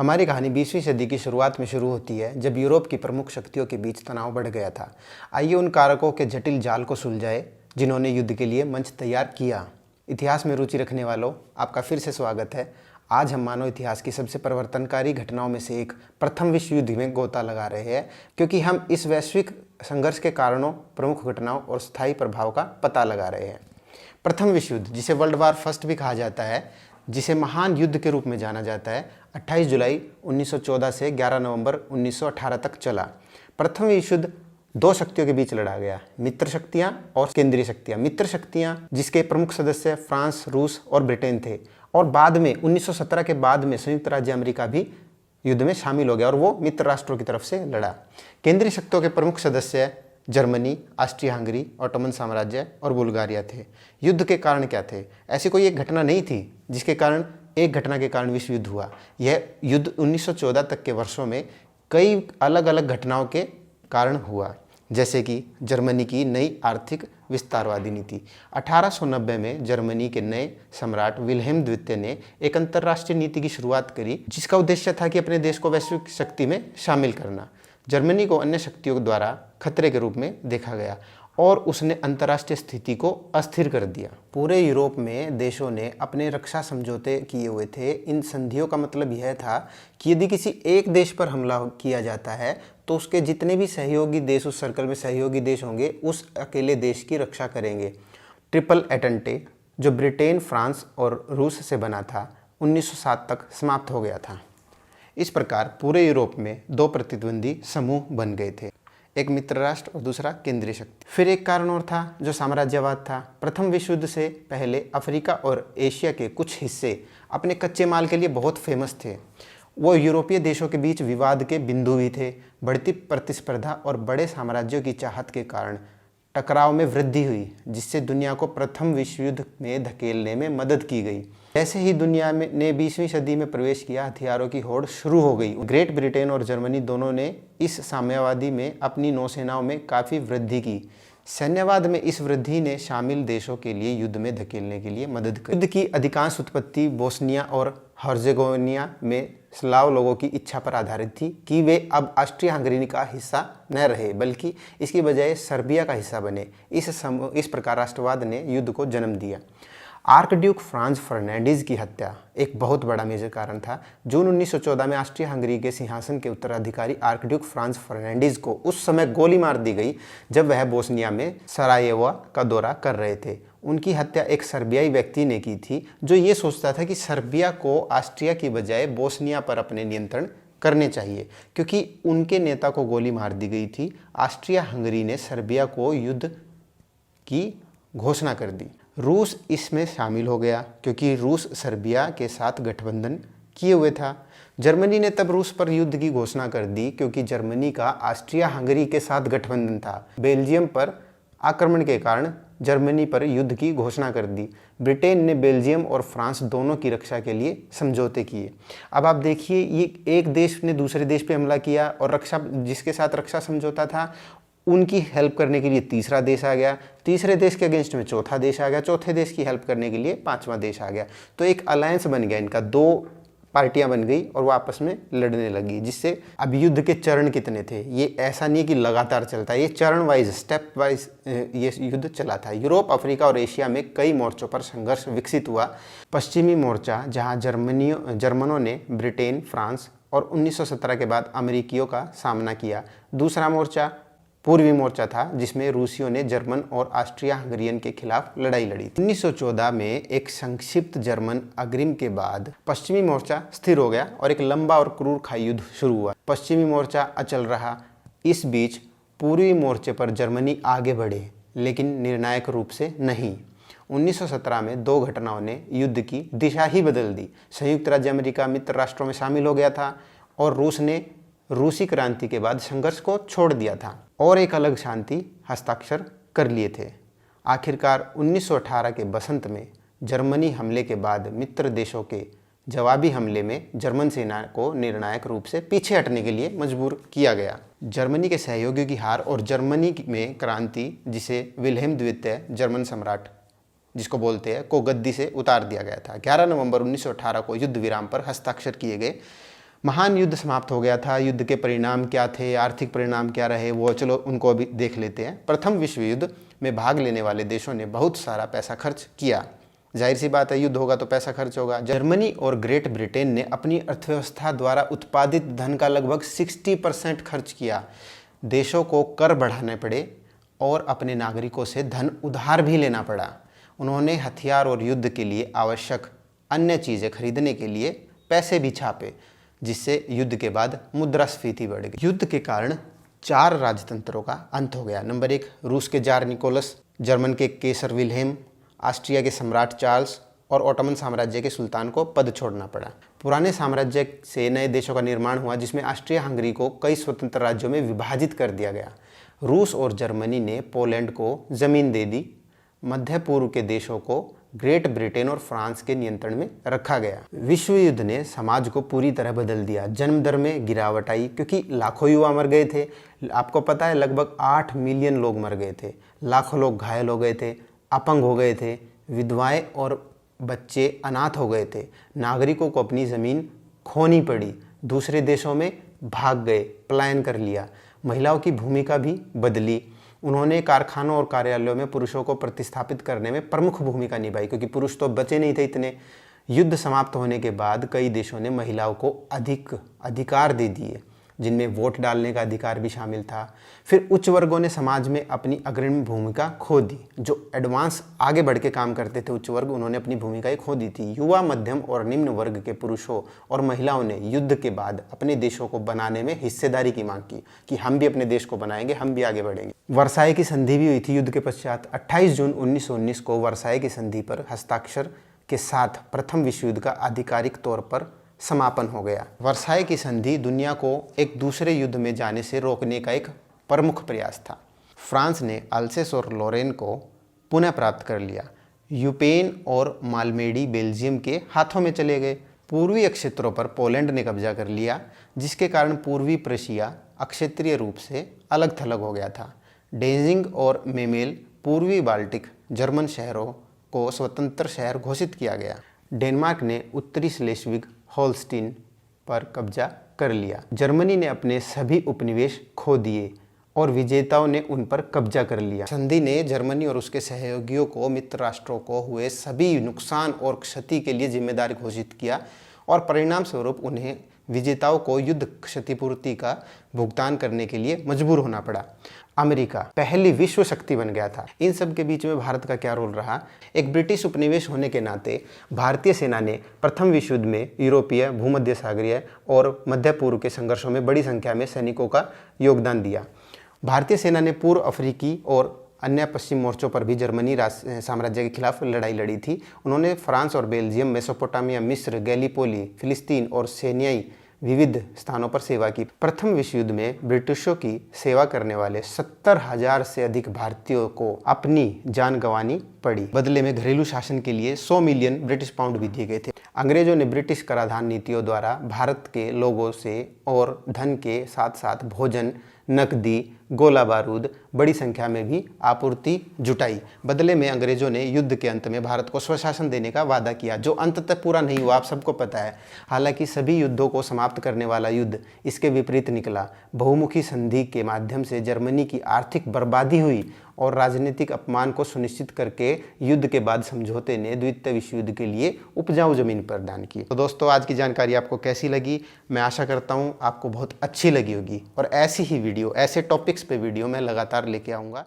हमारी कहानी 20वीं सदी की शुरुआत में शुरू होती है, जब यूरोप की प्रमुख शक्तियों के बीच तनाव बढ़ गया था। आइए उन कारकों के जटिल जाल को सुलझाए जिन्होंने युद्ध के लिए मंच तैयार किया। इतिहास में रुचि रखने वालों, आपका फिर से स्वागत है। आज हम मानव इतिहास की सबसे परिवर्तनकारी घटनाओं में से एक प्रथम विश्व युद्ध में गोता लगा रहे हैं, क्योंकि हम इस वैश्विक संघर्ष के कारणों, प्रमुख घटनाओं और स्थायी प्रभाव का पता लगा रहे हैं। प्रथम विश्व युद्ध, जिसे वर्ल्ड वार फर्स्ट भी कहा जाता है, जिसे महान युद्ध के रूप में जाना जाता है, 28 जुलाई 1914 से 11 नवंबर 1918 तक चला। प्रथम विश्व युद्ध दो शक्तियों के बीच लड़ा गया, मित्र शक्तियां और केंद्रीय शक्तियां। मित्र शक्तियां जिसके प्रमुख सदस्य फ्रांस, रूस और ब्रिटेन थे, और बाद में 1917 के बाद में संयुक्त राज्य अमेरिका भी युद्ध में शामिल हो गया और वो मित्र राष्ट्रों की तरफ से लड़ा। केंद्रीय शक्तियों के प्रमुख सदस्य जर्मनी, ऑस्ट्रिया हंगरी, ऑटोमन साम्राज्य और बुल्गारिया थे। युद्ध के कारण क्या थे? ऐसी कोई एक घटना नहीं थी जिसके कारण, एक घटना के कारण विश्व युद्ध हुआ। यह युद्ध 1914 तक के वर्षों में कई अलग अलग घटनाओं के कारण हुआ, जैसे कि जर्मनी की नई आर्थिक विस्तारवादी नीति। 1890 में जर्मनी के नए सम्राट विल्हेम द्वितीय ने एक अंतर्राष्ट्रीय नीति की शुरुआत करी, जिसका उद्देश्य था कि अपने देश को वैश्विक शक्ति में शामिल करना। जर्मनी को अन्य शक्तियों द्वारा खतरे के रूप में देखा गया और उसने अंतर्राष्ट्रीय स्थिति को अस्थिर कर दिया। पूरे यूरोप में देशों ने अपने रक्षा समझौते किए हुए थे। इन संधियों का मतलब यह था कि यदि किसी एक देश पर हमला किया जाता है तो उसके जितने भी सहयोगी देश, उस सर्कल में सहयोगी देश होंगे, उस अकेले देश की रक्षा करेंगे। ट्रिपल एंटेंटे, जो ब्रिटेन, फ्रांस और रूस से बना था, 1907 तक समाप्त हो गया था। इस प्रकार पूरे यूरोप में दो प्रतिद्वंदी समूह बन गए थे, एक मित्र राष्ट्र और दूसरा केंद्रीय शक्ति। फिर एक कारण और था जो साम्राज्यवाद था। प्रथम विश्व युद्ध से पहले अफ्रीका और एशिया के कुछ हिस्से अपने कच्चे माल के लिए बहुत फेमस थे। वो यूरोपीय देशों के बीच विवाद के बिंदु भी थे। बढ़ती प्रतिस्पर्धा और बड़े साम्राज्यों की चाहत के कारण टकराव में वृद्धि हुई, जिससे दुनिया को प्रथम विश्व युद्ध में धकेलने में मदद की गई। जैसे ही दुनिया में ने 20वीं सदी में प्रवेश किया, हथियारों की होड़ शुरू हो गई। ग्रेट ब्रिटेन और जर्मनी दोनों ने इस साम्यवादी में अपनी नौसेनाओं में काफ़ी वृद्धि की। सैन्यवाद में इस वृद्धि ने शामिल देशों के लिए युद्ध में धकेलने के लिए मदद की। युद्ध की अधिकांश उत्पत्ति बोस्निया और हर्जेगोविना में स्लाव लोगों की इच्छा पर आधारित थी कि वे अब ऑस्ट्रिया हंगरी का हिस्सा न रहे, बल्कि इसकी बजाय सर्बिया का हिस्सा बने। इस प्रकार राष्ट्रवाद ने युद्ध को जन्म दिया। आर्कड्यूक फ्रांज फर्नांडीज की हत्या एक बहुत बड़ा मेजर कारण था। जून 1914 में ऑस्ट्रिया हंगरी के सिंहासन के उत्तराधिकारी आर्कड्यूक फ्रांज फर्नांडीज को उस समय गोली मार दी गई जब वह बोस्निया में सरायेवो का दौरा कर रहे थे। उनकी हत्या एक सर्बियाई व्यक्ति ने की थी, जो ये सोचता था कि सर्बिया को ऑस्ट्रिया की बजाय बोस्निया पर अपने नियंत्रण करने चाहिए। क्योंकि उनके नेता को गोली मार दी गई थी, ऑस्ट्रिया हंगरी ने सर्बिया को युद्ध की घोषणा कर दी। रूस इसमें शामिल हो गया क्योंकि रूस सर्बिया के साथ गठबंधन किए हुए था। जर्मनी ने तब रूस पर युद्ध की घोषणा कर दी क्योंकि जर्मनी का ऑस्ट्रिया हंगरी के साथ गठबंधन था। बेल्जियम पर आक्रमण के कारण जर्मनी पर युद्ध की घोषणा कर दी। ब्रिटेन ने बेल्जियम और फ्रांस दोनों की रक्षा के लिए समझौते किए। अब आप देखिए, ये एक देश ने दूसरे देश पे हमला किया और जिसके साथ रक्षा समझौता था, उनकी हेल्प करने के लिए तीसरा देश आ गया, तीसरे देश के अगेंस्ट में चौथा देश आ गया, चौथे देश की हेल्प करने के लिए पांचवा देश आ गया। तो एक अलायंस बन गया इनका, दो पार्टियां बन गई और वो आपस में लड़ने लगी। जिससे अब युद्ध के चरण कितने थे, ये ऐसा नहीं कि लगातार चलता है, ये चरण वाइज, स्टेप वाइज ये युद्ध चला था। यूरोप, अफ्रीका और एशिया में कई मोर्चों पर संघर्ष विकसित हुआ। पश्चिमी मोर्चा, जहाँ जर्मनों ने ब्रिटेन, फ्रांस और 1917 के बाद अमेरिकियों का सामना किया। दूसरा मोर्चा पूर्वी मोर्चा था, जिसमें रूसियों ने जर्मन और ऑस्ट्रिया हंगरियन के खिलाफ लड़ाई लड़ी। 1914 में एक संक्षिप्त जर्मन अग्रिम के बाद पश्चिमी मोर्चा स्थिर हो गया और एक लंबा और क्रूर खाई युद्ध शुरू हुआ। पश्चिमी मोर्चा अचल रहा। इस बीच पूर्वी मोर्चे पर जर्मनी आगे बढ़े, लेकिन निर्णायक रूप से नहीं। 1917 में दो घटनाओं ने युद्ध की दिशा ही बदल दी। संयुक्त राज्य अमेरिका मित्र राष्ट्रों में शामिल हो गया था और रूस ने रूसी क्रांति के बाद संघर्ष को छोड़ दिया था और एक अलग शांति हस्ताक्षर कर लिए थे। आखिरकार 1918 के बसंत में जर्मनी हमले के बाद मित्र देशों के जवाबी हमले में जर्मन सेना को निर्णायक रूप से पीछे हटने के लिए मजबूर किया गया। जर्मनी के सहयोगियों की हार और जर्मनी में क्रांति, जिसे विल्हेम द्वितीय जर्मन सम्राट जिसको बोलते हैं, को गद्दी से उतार दिया गया था। 11 नवंबर 1918 को युद्ध विराम पर हस्ताक्षर किए गए। महान युद्ध समाप्त हो गया था। युद्ध के परिणाम क्या थे, आर्थिक परिणाम क्या रहे, वो चलो उनको अभी देख लेते हैं। प्रथम विश्व युद्ध में भाग लेने वाले देशों ने बहुत सारा पैसा खर्च किया। जाहिर सी बात है, युद्ध होगा तो पैसा खर्च होगा। जर्मनी और ग्रेट ब्रिटेन ने अपनी अर्थव्यवस्था द्वारा उत्पादित धन का लगभग 60% खर्च किया। देशों को कर बढ़ाने पड़े और अपने नागरिकों से धन उधार भी लेना पड़ा। उन्होंने हथियार और युद्ध के लिए आवश्यक अन्य चीज़ें खरीदने के लिए पैसे भी छापे, जिससे युद्ध के बाद मुद्रास्फीति बढ़ गई। युद्ध के कारण 4 राजतंत्रों का अंत हो गया। नंबर 1, रूस के जार निकोलस, जर्मन के केसर विल्हेम, ऑस्ट्रिया के सम्राट चार्ल्स और ओटोमन साम्राज्य के सुल्तान को पद छोड़ना पड़ा। पुराने साम्राज्य से नए देशों का निर्माण हुआ, जिसमें ऑस्ट्रिया हंगरी को कई स्वतंत्र राज्यों में विभाजित कर दिया गया। रूस और जर्मनी ने पोलैंड को जमीन दे दी। मध्य पूर्व के देशों को ग्रेट ब्रिटेन और फ्रांस के नियंत्रण में रखा गया। विश्व युद्ध ने समाज को पूरी तरह बदल दिया। जन्म दर में गिरावट आई, क्योंकि लाखों युवा मर गए थे। आपको पता है, लगभग 8 मिलियन लोग मर गए थे। लाखों लोग घायल हो गए थे, अपंग हो गए थे, विधवाएं और बच्चे अनाथ हो गए थे। नागरिकों को अपनी ज़मीन खोनी पड़ी, दूसरे देशों में भाग गए, पलायन कर लिया। महिलाओं की भूमिका भी बदली। उन्होंने कारखानों और कार्यालयों में पुरुषों को प्रतिस्थापित करने में प्रमुख भूमिका निभाई, क्योंकि पुरुष तो बचे नहीं थे इतने। युद्ध समाप्त होने के बाद कई देशों ने महिलाओं को अधिक अधिकार दे दिए, जिनमें वोट डालने का अधिकार भी शामिल था। फिर उच्च वर्गों ने समाज में अपनी अग्रणी भूमिका खो दी। जो एडवांस आगे बढ़ के काम करते थे उच्च वर्ग, उन्होंने अपनी भूमिकाएं खो दी थी। युवा, मध्यम और निम्न वर्ग के पुरुषों और महिलाओं ने युद्ध के बाद अपने देशों को बनाने में हिस्सेदारी की मांग की कि हम भी अपने देश को बनाएंगे, हम भी आगे बढ़ेंगे। वर्साई की संधि भी हुई थी युद्ध के पश्चात। 28 जून 1919 को वर्साई की संधि पर हस्ताक्षर के साथ प्रथम विश्व युद्ध का आधिकारिक तौर पर समापन हो गया। वर्साई की संधि दुनिया को एक दूसरे युद्ध में जाने से रोकने का एक प्रमुख प्रयास था। फ्रांस ने अल्सेस और लोरेन को पुनः प्राप्त कर लिया। यूपेन और मालमेडी बेल्जियम के हाथों में चले गए। पूर्वी क्षेत्रों पर पोलैंड ने कब्जा कर लिया, जिसके कारण पूर्वी प्रशिया अक्षेत्रीय रूप से अलग थलग हो गया था। डेजिंग और मेमेल पूर्वी बाल्टिक जर्मन शहरों को स्वतंत्र शहर घोषित किया गया। डेनमार्क ने उत्तरी स्लेस्विग होल्स्टीन पर कब्जा कर लिया। जर्मनी ने अपने सभी उपनिवेश खो दिए और विजेताओं ने उन पर कब्जा कर लिया। संधि ने जर्मनी और उसके सहयोगियों को मित्र राष्ट्रों को हुए सभी नुकसान और क्षति के लिए जिम्मेदार घोषित किया और परिणाम स्वरूप उन्हें विजेताओं को युद्ध क्षतिपूर्ति का भुगतान करने के लिए मजबूर होना पड़ा। अमेरिका पहली विश्व शक्ति बन गया था। इन सब के बीच में भारत का क्या रोल रहा? एक ब्रिटिश उपनिवेश होने के नाते भारतीय सेना ने प्रथम विश्व युद्ध में यूरोपीय, भूमध्य सागरीय और मध्य पूर्व के संघर्षों में बड़ी संख्या में सैनिकों का योगदान दिया। भारतीय सेना ने पूर्व अफ्रीकी और अन्य पश्चिम मोर्चों पर भी जर्मनी साम्राज्य के खिलाफ लड़ाई लड़ी थी। उन्होंने फ्रांस और बेल्जियम, मेसोपोटामिया, मिस्र, गैलीपोली, फिलिस्तीन और सेनियाई विविध स्थानों पर सेवा की। प्रथम विश्व युद्ध में ब्रिटिशों की सेवा करने वाले 70,000 से अधिक भारतीयों को अपनी जान गंवानी पड़ी। बदले में घरेलू शासन के लिए 100 मिलियन ब्रिटिश पाउंड भी दिए गए थे। अंग्रेजों ने ब्रिटिश कराधान नीतियों द्वारा भारत के लोगों से और धन के साथ साथ भोजन, नकदी, गोला बारूद बड़ी संख्या में भी आपूर्ति जुटाई। बदले में अंग्रेजों ने युद्ध के अंत में भारत को स्वशासन देने का वादा किया, जो अंततः पूरा नहीं हुआ, आप सबको पता है। हालांकि सभी युद्धों को समाप्त करने वाला युद्ध इसके विपरीत निकला। बहुमुखी संधि के माध्यम से जर्मनी की आर्थिक बर्बादी हुई और राजनीतिक अपमान को सुनिश्चित करके युद्ध के बाद समझौते ने द्वितीय विश्व युद्ध के लिए उपजाऊ जमीन प्रदान की। तो दोस्तों, आज की जानकारी आपको कैसी लगी? मैं आशा करता हूँ आपको बहुत अच्छी लगी होगी और ऐसी ही वीडियो, ऐसे टॉपिक्स पे वीडियो मैं लगातार लेके आऊँगा।